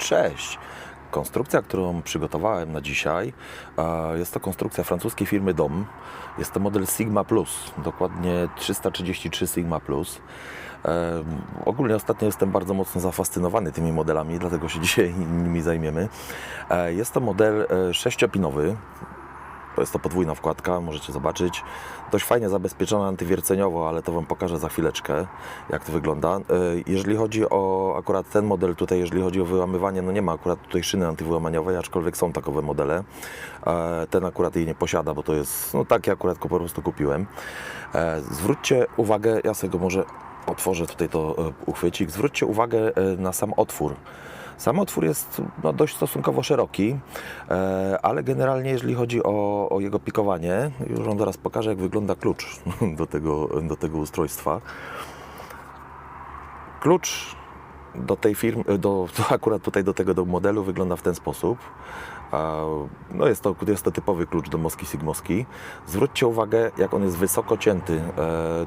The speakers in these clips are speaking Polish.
Cześć! Konstrukcja, którą przygotowałem na dzisiaj, jest to konstrukcja francuskiej firmy DOM. Jest to model Sigma Plus, dokładnie 333 Sigma Plus. Ogólnie ostatnio jestem bardzo mocno zafascynowany tymi modelami, dlatego się dzisiaj nimi zajmiemy. Jest to model 6-pinowy. To jest to podwójna wkładka, możecie zobaczyć. Dość fajnie zabezpieczona antywierceniowo, ale to Wam pokażę za chwileczkę, jak to wygląda. Jeżeli chodzi o akurat ten model tutaj, jeżeli chodzi o wyłamywanie, no nie ma akurat tutaj szyny antywyłamaniowej, aczkolwiek są takowe modele. Ten akurat jej nie posiada, bo to jest, no taki akurat po prostu kupiłem. Zwróćcie uwagę, ja sobie go może otworzę tutaj to uchwycik. Zwróćcie uwagę na sam otwór. Sam otwór jest dość stosunkowo szeroki, ale generalnie jeżeli chodzi o jego pikowanie, już Wam zaraz pokażę, jak wygląda klucz do tego ustrojstwa. Klucz do tej firmy, akurat tutaj do tego modelu wygląda w ten sposób. No jest to typowy klucz domowski, sigmowski. Zwróćcie uwagę, jak on jest wysoko cięty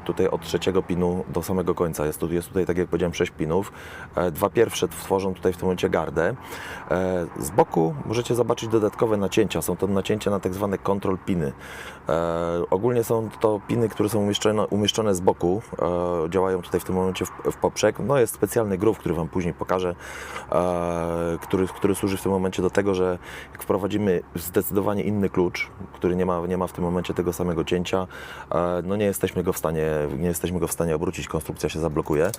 tutaj od trzeciego pinu do samego końca. Jest tutaj, tak jak powiedziałem, 6 pinów. Dwa pierwsze tworzą tutaj w tym momencie gardę. Z boku możecie zobaczyć dodatkowe nacięcia. Są to nacięcia na tak zwane control piny. Ogólnie są to piny, które są umieszczone z boku. Działają tutaj w tym momencie w poprzek. No jest specjalny grów, który Wam później pokażę, który służy w tym momencie do tego, że jak wprowadzimy zdecydowanie inny klucz, który nie ma w tym momencie tego samego cięcia, no nie jesteśmy go w stanie obrócić, konstrukcja się zablokuje.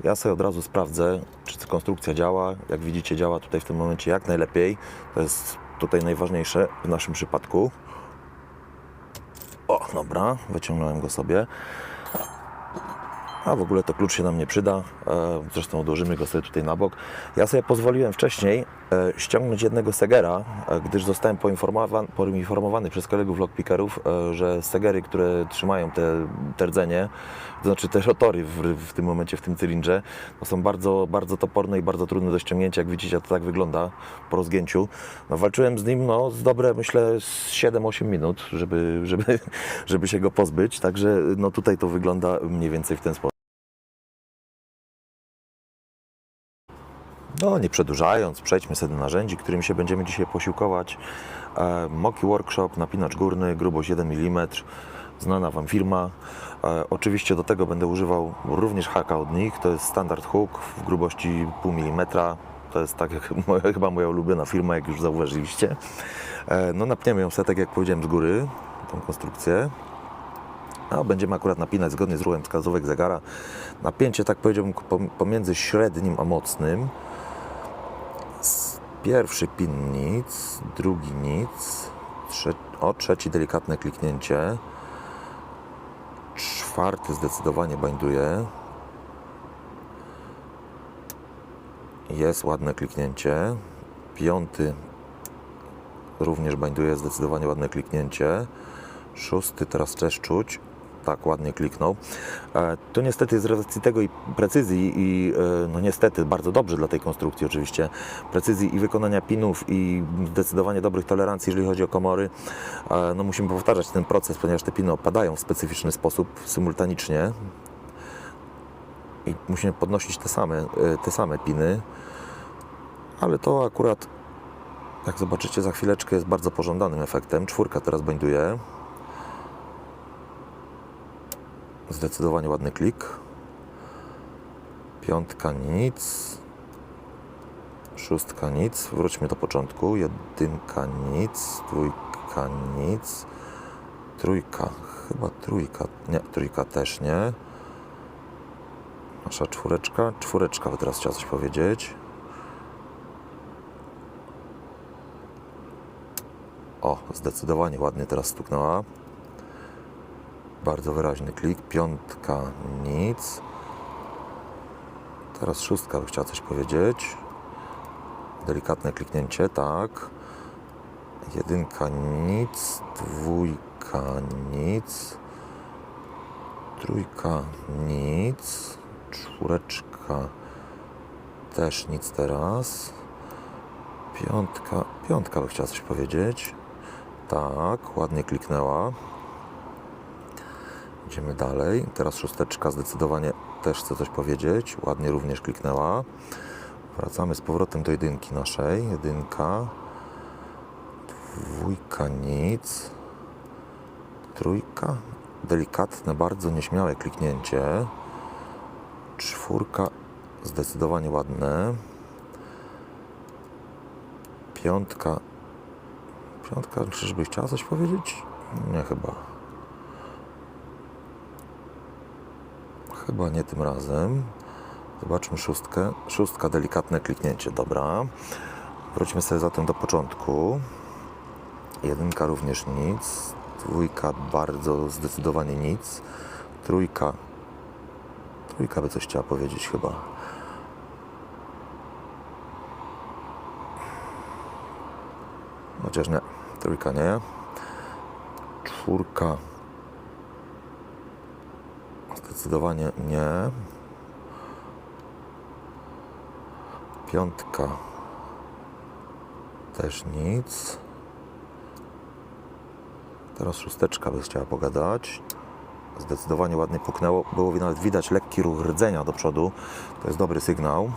Ja sobie od razu sprawdzę, czy konstrukcja działa. Jak widzicie, działa tutaj w tym momencie jak najlepiej. To jest tutaj najważniejsze w naszym przypadku. O, dobra, wyciągnąłem go sobie. A w ogóle to klucz się nam nie przyda, zresztą odłożymy go sobie tutaj na bok. Ja sobie pozwoliłem wcześniej ściągnąć jednego segera, gdyż zostałem poinformowany przez kolegów lockpickerów, że segery, które trzymają te rdzenie, to znaczy te rotory w tym momencie, w tym cylindrze, to są bardzo, bardzo toporne i bardzo trudne do ściągnięcia. Jak widzicie, to tak wygląda po rozgięciu. No, walczyłem z nim z dobre, myślę, 7-8 minut, żeby się go pozbyć, także no, tutaj to wygląda mniej więcej w ten sposób. No, nie przedłużając, przejdźmy sobie do narzędzi, którymi się będziemy dzisiaj posiłkować. Moki Workshop, napinacz górny, grubość 1 mm, znana Wam firma. Oczywiście do tego będę używał również haka od nich, to jest standard hook w grubości 0,5 mm. To jest tak jak chyba moja ulubiona firma, jak już zauważyliście. No, napniemy ją sobie, tak jak powiedziałem, z góry, tą konstrukcję. A będziemy akurat napinać zgodnie z ruchem wskazówek zegara. Napięcie, tak powiedziałbym, pomiędzy średnim a mocnym. Pierwszy pin nic, drugi nic, trzeci delikatne kliknięcie, czwarty zdecydowanie binduje, jest ładne kliknięcie, piąty również binduje, zdecydowanie ładne kliknięcie, szósty teraz też czuć. Tak, ładnie kliknął. To niestety z racji tego i precyzji i no niestety bardzo dobrze dla tej konstrukcji oczywiście, precyzji i wykonania pinów i zdecydowanie dobrych tolerancji, jeżeli chodzi o komory, no musimy powtarzać ten proces, ponieważ te piny opadają w specyficzny sposób, symultanicznie i musimy podnosić te same piny, ale to akurat, jak zobaczycie za chwileczkę, jest bardzo pożądanym efektem. Czwórka teraz binduje. Zdecydowanie ładny klik. Piątka nic. Szóstka nic. Wróćmy do początku. Jedynka nic. Dwójka nic. Trójka. Chyba trójka. Nie, trójka też nie. Nasza czwóreczka. Czwóreczka, teraz chciała coś powiedzieć. O, zdecydowanie ładnie teraz stuknęła. Bardzo wyraźny klik. Piątka nic. Teraz szóstka by chciała coś powiedzieć. Delikatne kliknięcie, tak. Jedynka nic. Dwójka nic. Trójka nic. Czwóreczka też nic teraz. Piątka by chciała coś powiedzieć. Tak, ładnie kliknęła. Idziemy dalej. Teraz szósteczka zdecydowanie też chce coś powiedzieć. Ładnie również kliknęła. Wracamy z powrotem do jedynki naszej. Jedynka. Dwójka, nic. Trójka. Delikatne, bardzo nieśmiałe kliknięcie. Czwórka. Zdecydowanie ładne. Piątka. Piątka, czyżby chciała coś powiedzieć? Nie, chyba. Chyba nie tym razem. Zobaczmy szóstkę. Szóstka, delikatne kliknięcie, dobra. Wróćmy sobie zatem do początku. Jedynka również nic. Dwójka bardzo zdecydowanie nic. Trójka. Trójka by coś chciała powiedzieć chyba. Chociaż nie. Trójka nie. Czwórka. Zdecydowanie nie. Piątka. Też nic. Teraz szósteczka by chciała pogadać. Zdecydowanie ładnie puknęło. Było nawet widać lekki ruch rdzenia do przodu. To jest dobry sygnał.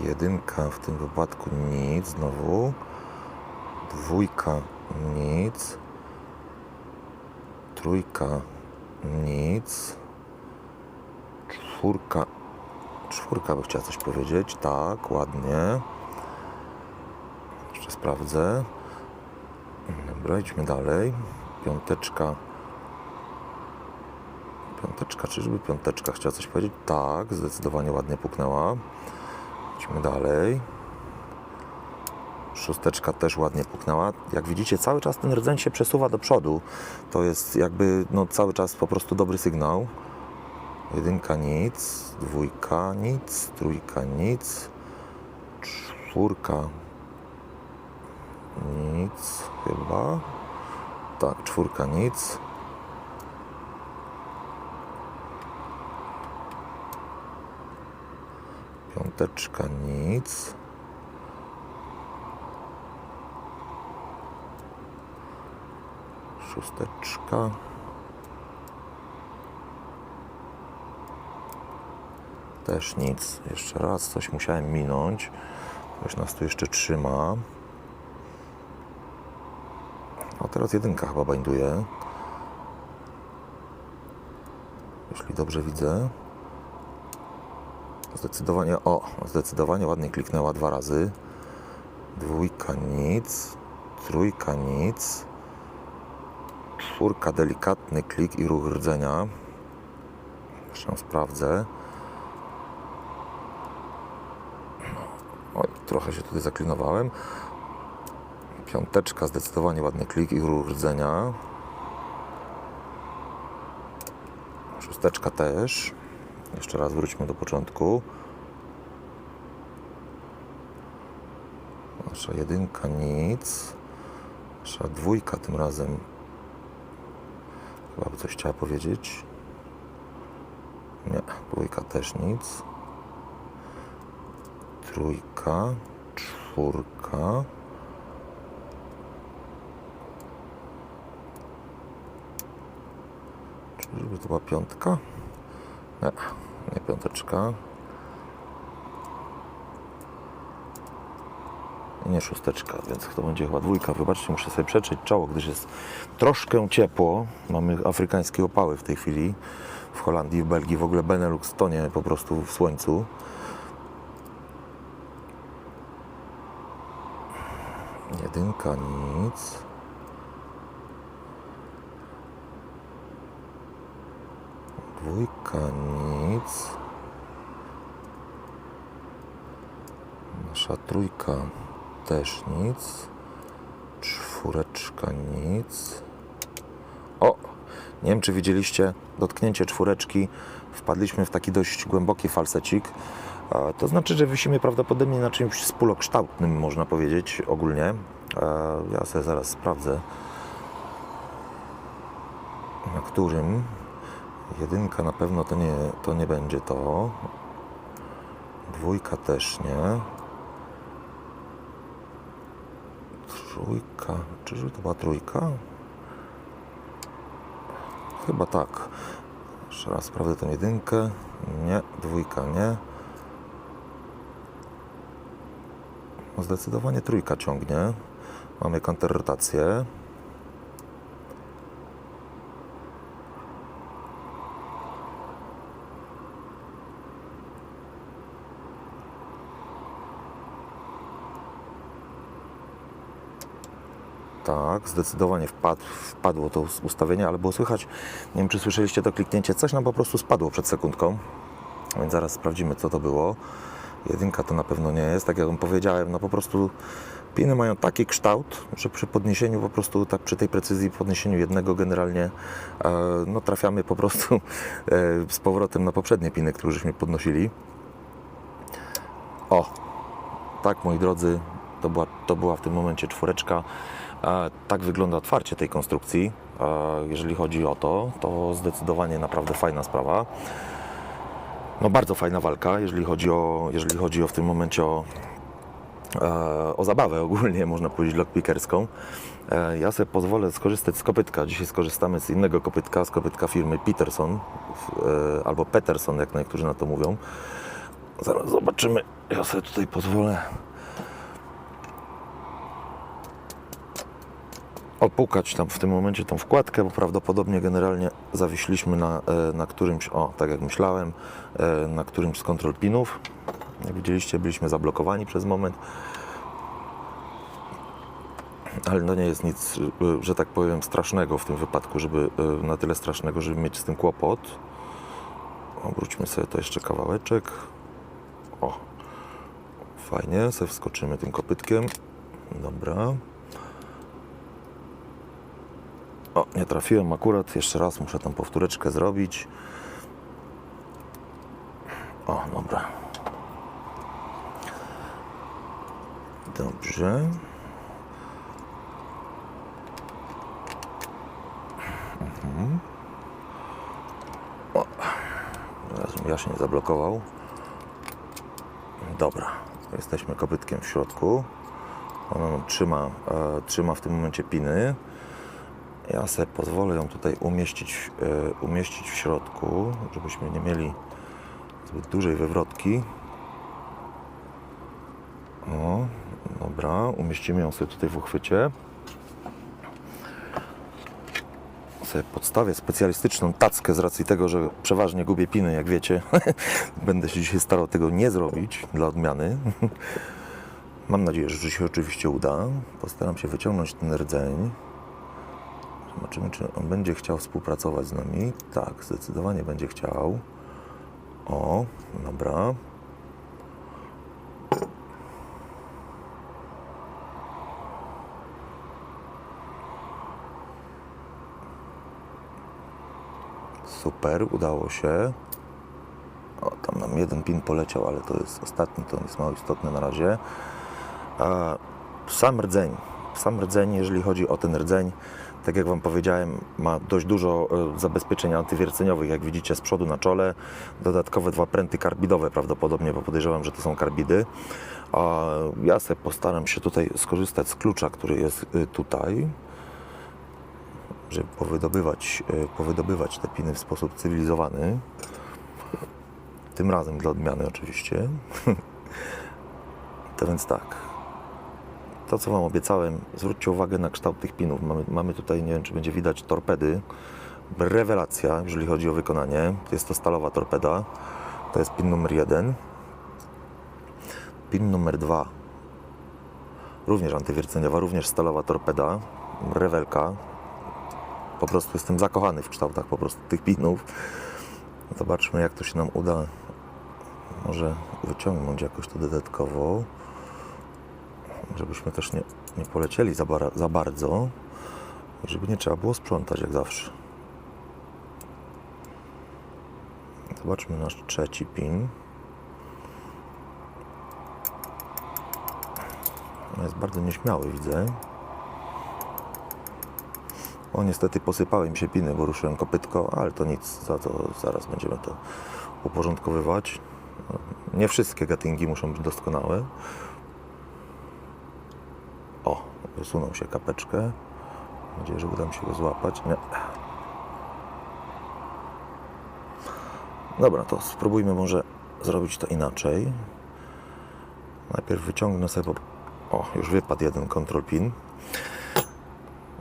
Jedynka w tym wypadku nic znowu. Dwójka nic. Trójka nic. Czwórka. Czwórka by chciała coś powiedzieć. Tak, ładnie. Jeszcze sprawdzę. Dobra, idźmy dalej. Piąteczka. Piąteczka, czyżby piąteczka chciała coś powiedzieć? Tak, zdecydowanie ładnie puknęła. Idźmy dalej. Szósteczka też ładnie puknęła. Jak widzicie, cały czas ten rdzeń się przesuwa do przodu. To jest jakby cały czas po prostu dobry sygnał. Jedynka nic, dwójka nic, trójka nic, czwórka nic chyba. Tak, czwórka nic. Piąteczka nic. Szósteczka. Też nic. Jeszcze raz coś musiałem minąć. Ktoś nas tu jeszcze trzyma. A teraz jedynka chyba bajduje. Jeśli dobrze widzę. Zdecydowanie ładnie kliknęła 2 razy. Dwójka nic. Trójka nic. Czwórka, delikatny klik i ruch rdzenia. Jeszcze sprawdzę. Oj, trochę się tutaj zaklinowałem. Piąteczka, zdecydowanie ładny klik i ruch rdzenia. Szósteczka też. Jeszcze raz wróćmy do początku. Nasza jedynka nic. Nasza dwójka tym razem chyba by coś chciała powiedzieć. Nie, dwójka też nic. Trójka, czwórka. Czyżby to była piątka? Nie, nie piąteczka. I nie szósteczka, więc to będzie chyba dwójka. Wybaczcie, muszę sobie przetrzeć czoło, gdyż jest troszkę ciepło. Mamy afrykańskie opały w tej chwili. W Holandii, w Belgii, w ogóle Benelux tonie po prostu w słońcu. Jedynka nic. Dwójka nic. Nasza trójka też nic. Czwóreczka nic. O! Nie wiem, czy widzieliście dotknięcie czwóreczki. Wpadliśmy w taki dość głęboki falsecik. To znaczy, że wisimy prawdopodobnie na czymś spulokształtnym, można powiedzieć ogólnie. Ja sobie zaraz sprawdzę, na którym. Jedynka na pewno to nie będzie to. Dwójka też nie. Trójka. Czyżby to była trójka? Chyba tak. Jeszcze raz sprawdzę tę jedynkę. Nie. Dwójka nie. Zdecydowanie trójka ciągnie. Mamy kontrrotację. Tak, zdecydowanie wpadło to ustawienie, ale było słychać, nie wiem czy słyszeliście to kliknięcie, coś nam po prostu spadło przed sekundką, więc zaraz sprawdzimy co to było. Jedynka to na pewno nie jest, tak jak wam powiedziałem, no po prostu piny mają taki kształt, że przy podniesieniu po prostu, tak przy tej precyzji podniesieniu jednego generalnie no trafiamy po prostu z powrotem na poprzednie piny, które żeśmy podnosili. O, tak moi drodzy, to była w tym momencie czwóreczka. Tak wygląda otwarcie tej konstrukcji. Jeżeli chodzi o to zdecydowanie naprawdę fajna sprawa. No bardzo fajna walka, jeżeli chodzi o w tym momencie o zabawę ogólnie, można powiedzieć, lockpickerską. Ja sobie pozwolę skorzystać z kopytka. Dzisiaj skorzystamy z innego kopytka, z kopytka firmy Peterson, albo Peterson, jak niektórzy na to mówią. Zaraz zobaczymy. Ja sobie tutaj pozwolę opłukać tam w tym momencie tą wkładkę, bo prawdopodobnie generalnie zawiśliśmy na którymś, tak jak myślałem, na którymś z kontrol pinów. Jak widzieliście, byliśmy zablokowani przez moment. Ale no nie jest nic, że tak powiem, strasznego w tym wypadku, na tyle strasznego, żeby mieć z tym kłopot. Obróćmy sobie to jeszcze kawałeczek. O, fajnie, sobie wskoczymy tym kopytkiem. Dobra. O, nie trafiłem akurat, jeszcze raz muszę tą powtóreczkę zrobić. O, dobra. Dobrze. O, teraz ja się nie zablokował. Dobra, jesteśmy kopytkiem w środku. Ono nam trzyma w tym momencie piny. Ja sobie pozwolę ją tutaj umieścić w środku, żebyśmy nie mieli zbyt dużej wywrotki. O, dobra, umieścimy ją sobie tutaj w uchwycie. Sobie podstawię specjalistyczną tackę z racji tego, że przeważnie gubię piny, jak wiecie. Będę się dzisiaj starał tego nie zrobić dla odmiany. Mam nadzieję, że się oczywiście uda. Postaram się wyciągnąć ten rdzeń. Zobaczymy, czy on będzie chciał współpracować z nami. Tak, zdecydowanie będzie chciał. O, dobra. Super, udało się. O, tam nam jeden pin poleciał, ale to jest ostatni, to jest mało istotne na razie. Sam rdzeń, jeżeli chodzi o ten rdzeń, tak jak wam powiedziałem, ma dość dużo zabezpieczeń antywierceniowych, jak widzicie z przodu na czole. Dodatkowe 2 pręty karbidowe prawdopodobnie, bo podejrzewam, że to są karbidy. Ja sobie postaram się tutaj skorzystać z klucza, który jest tutaj, żeby powydobywać te piny w sposób cywilizowany. Tym razem dla odmiany oczywiście. To więc tak. To, co wam obiecałem, zwróćcie uwagę na kształt tych pinów. Mamy tutaj, nie wiem, czy będzie widać, torpedy. Rewelacja, jeżeli chodzi o wykonanie. Jest to stalowa torpeda. To jest pin numer 1. Pin numer 2. Również antywierceniowa, również stalowa torpeda. Rewelka. Po prostu jestem zakochany w kształtach po prostu tych pinów. Zobaczmy, jak to się nam uda może wyciągnąć jakoś to dodatkowo, żebyśmy też nie polecieli za bardzo, żeby nie trzeba było sprzątać jak zawsze. Zobaczmy nasz trzeci pin. Jest bardzo nieśmiały, widzę. O, niestety posypały mi się piny, bo ruszyłem kopytko, ale to nic, za to zaraz będziemy to uporządkowywać. Nie wszystkie gatunki muszą być doskonałe. O, wysunął się kapeczkę. Mam nadzieję, że uda mi się go złapać. Nie. Dobra, to spróbujmy może zrobić to inaczej. Najpierw wyciągnę sobie O, już wypadł jeden control pin.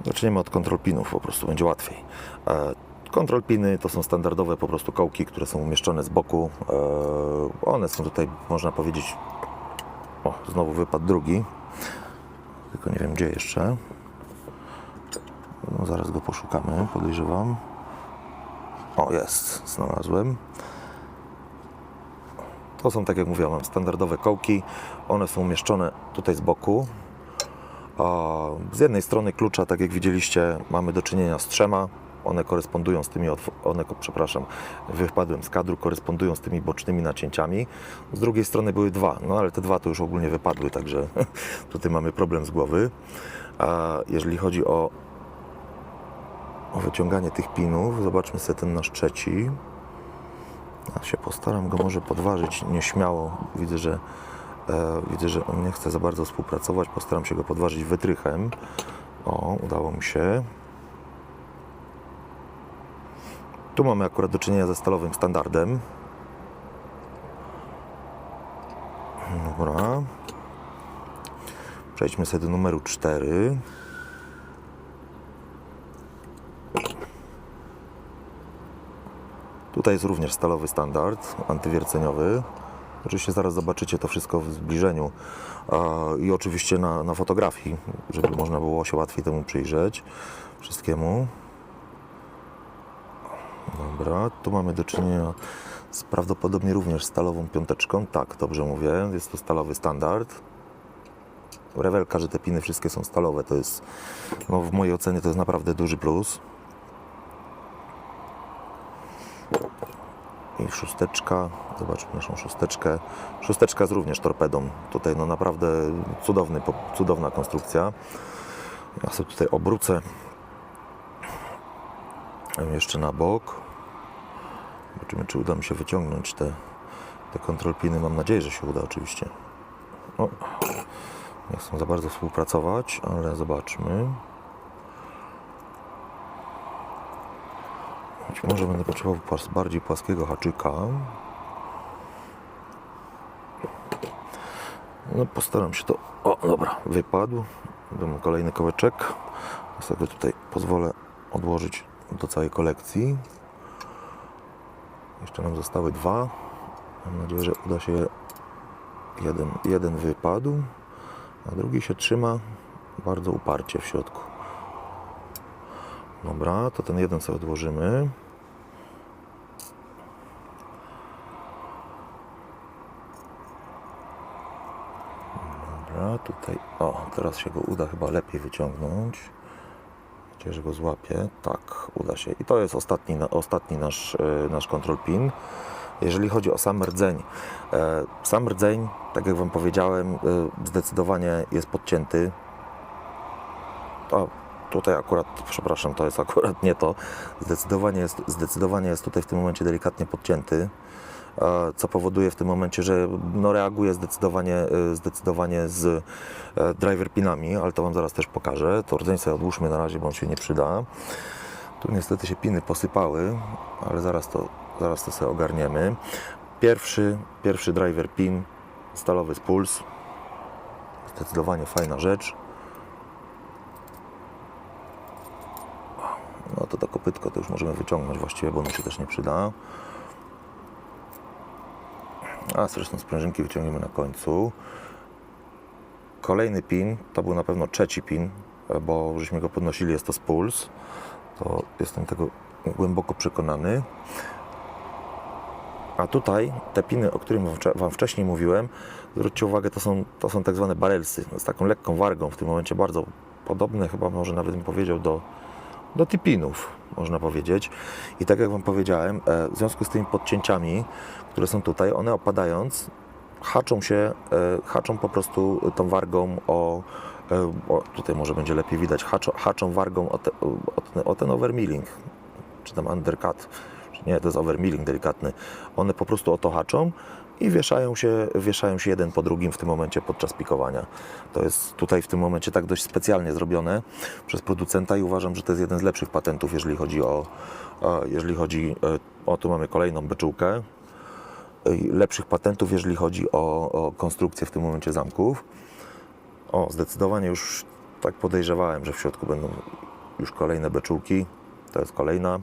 Zaczniemy od control pinów, po prostu będzie łatwiej. Control piny to są standardowe po prostu kołki, które są umieszczone z boku. One są tutaj, można powiedzieć, o, znowu wypadł drugi, tylko nie wiem gdzie jeszcze. No, zaraz go poszukamy, podejrzewam. O, jest, znalazłem. To są, tak jak mówiłem, standardowe kołki. One są umieszczone tutaj z boku. Z jednej strony klucza, tak jak widzieliście, mamy do czynienia z 3. One korespondują z tymi, wypadłem z kadru, korespondują z tymi bocznymi nacięciami. Z drugiej strony były 2, no ale te 2 to już ogólnie wypadły, także tutaj mamy problem z głowy. A jeżeli chodzi o wyciąganie tych pinów, zobaczmy sobie ten nasz 3. Ja się postaram go może podważyć nieśmiało. Widzę, że on nie chce za bardzo współpracować. Postaram się go podważyć wytrychem. O, udało mi się. Tu mamy akurat do czynienia ze stalowym standardem. Dobra. Przejdźmy sobie do numeru 4. Tutaj jest również stalowy standard, antywierceniowy. Oczywiście zaraz zobaczycie to wszystko w zbliżeniu i oczywiście na fotografii, żeby można było się łatwiej temu przyjrzeć wszystkiemu. Dobra, tu mamy do czynienia z prawdopodobnie również stalową piąteczką. Tak, dobrze mówię, jest to stalowy standard. Rewelka, że te piny wszystkie są stalowe, to jest, no w mojej ocenie to jest naprawdę duży plus. I 6, zobaczmy naszą 6. 6 jest również torpedą. Tutaj no naprawdę cudowna konstrukcja. Ja sobie tutaj obrócę jeszcze na bok. Zobaczymy, czy uda mi się wyciągnąć te control piny. Mam nadzieję, że się uda oczywiście. O, nie chcę za bardzo współpracować, ale zobaczmy. Być może będę potrzebował bardziej płaskiego haczyka. No postaram się to... O, dobra, wypadł. Mam kolejny kołeczek. Ja sobie tutaj pozwolę odłożyć do całej kolekcji. Jeszcze nam zostały 2. Mam nadzieję, że uda się jeden wypadł, a drugi się trzyma bardzo uparcie w środku. Dobra, to ten jeden sobie odłożymy. Dobra, tutaj, o, teraz się go uda chyba lepiej wyciągnąć. Mam nadzieję, że go złapię. Tak, uda się. I to jest ostatni nasz control pin. Jeżeli chodzi o sam rdzeń. Sam rdzeń, tak jak Wam powiedziałem, zdecydowanie jest podcięty. Tutaj akurat, przepraszam, to jest akurat nie to. Zdecydowanie jest tutaj w tym momencie delikatnie podcięty, co powoduje w tym momencie, że no reaguje zdecydowanie z driver pinami, ale to Wam zaraz też pokażę. To rdzeń sobie odłóżmy na razie, bo on się nie przyda. Tu niestety się piny posypały, ale zaraz to sobie ogarniemy. Pierwszy driver pin, stalowy spuls. Zdecydowanie fajna rzecz. No to kopytko to już możemy wyciągnąć właściwie, bo ono się też nie przyda. A zresztą sprężynki wyciągniemy na końcu. Kolejny pin, to był na pewno 3. pin, bo żeśmy go podnosili, jest to spuls. To jestem tego głęboko przekonany. A tutaj te piny, o których Wam wcześniej mówiłem, zwróćcie uwagę, to są tak zwane barrelsy, z taką lekką wargą, w tym momencie bardzo podobne, chyba może nawet bym powiedział do T-pinów, można powiedzieć. I tak jak Wam powiedziałem, w związku z tymi podcięciami, które są tutaj, one opadając, haczą po prostu tą wargą tutaj może będzie lepiej widać, haczą wargą o ten overmilling, czy tam undercut. Nie, to jest overmilling delikatny. One po prostu o to haczą i wieszają się jeden po drugim w tym momencie podczas pikowania. To jest tutaj w tym momencie tak dość specjalnie zrobione przez producenta i uważam, że to jest jeden z lepszych patentów, tu mamy kolejną beczułkę, lepszych patentów, jeżeli chodzi o konstrukcję w tym momencie zamków. O, zdecydowanie już tak podejrzewałem, że w środku będą już kolejne beczułki. To jest kolejna.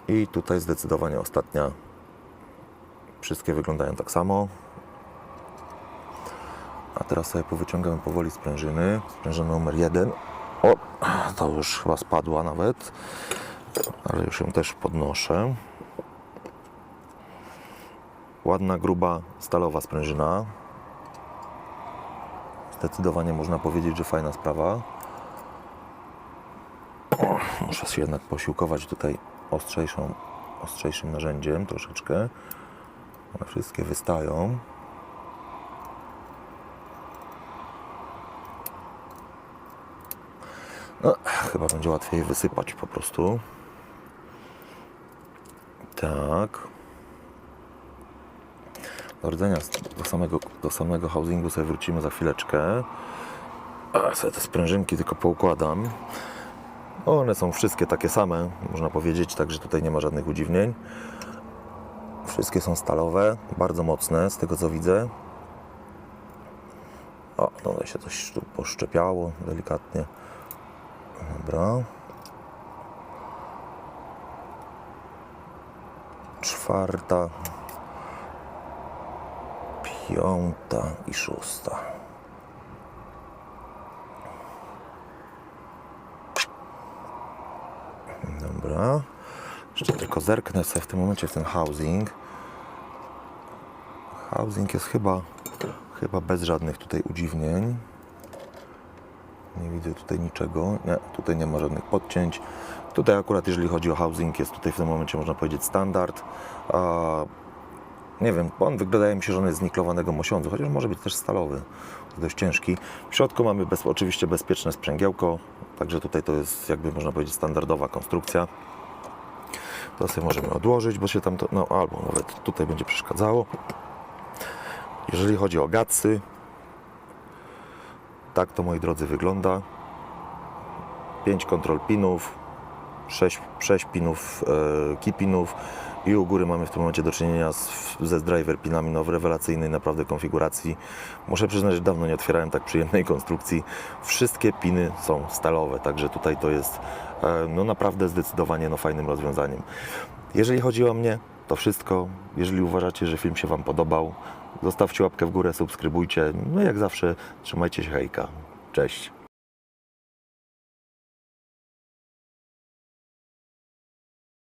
I tutaj zdecydowanie ostatnia. Wszystkie wyglądają tak samo. A teraz sobie powyciągamy powoli sprężyny. Sprężyna numer 1. O, to już chyba spadła nawet, ale już ją też podnoszę. Ładna, gruba, stalowa sprężyna. Zdecydowanie można powiedzieć, że fajna sprawa. Muszę się jednak posiłkować tutaj ostrzejszym narzędziem troszeczkę. One wszystkie wystają. No, chyba będzie łatwiej wysypać po prostu. Tak. Do rdzenia do samego housingu sobie wrócimy za chwileczkę. A sobie te sprężynki tylko poukładam. One są wszystkie takie same, można powiedzieć, także tutaj nie ma żadnych udziwnień. Wszystkie są stalowe, bardzo mocne, z tego co widzę. O, tutaj się coś tu poszczepiało delikatnie. Dobra. 4., 5. i 6. Dobra. Jeszcze tylko zerknę sobie w tym momencie w ten housing. Housing jest chyba bez żadnych tutaj udziwnień. Nie widzę tutaj niczego. Nie, tutaj nie ma żadnych podcięć. Tutaj akurat jeżeli chodzi o housing, jest tutaj w tym momencie można powiedzieć standard. Nie wiem, on wydaje mi się, że on jest z niklowanego mosiądzu, chociaż może być też stalowy. Jest dość ciężki. W środku mamy oczywiście bezpieczne sprzęgiełko, także tutaj to jest jakby można powiedzieć standardowa konstrukcja. To sobie możemy odłożyć, bo się tam to, no albo nawet tutaj będzie przeszkadzało. Jeżeli chodzi o gatsy, tak to moi drodzy wygląda. 5 control pinów, 6 pinów, key pinów i u góry mamy w tym momencie do czynienia ze driver pinami w rewelacyjnej naprawdę konfiguracji. Muszę przyznać, że dawno nie otwierałem tak przyjemnej konstrukcji. Wszystkie piny są stalowe, także tutaj to jest no naprawdę zdecydowanie fajnym rozwiązaniem. Jeżeli chodzi o mnie, to wszystko. Jeżeli uważacie, że film się Wam podobał, zostawcie łapkę w górę, subskrybujcie. No jak zawsze, trzymajcie się, hejka. Cześć.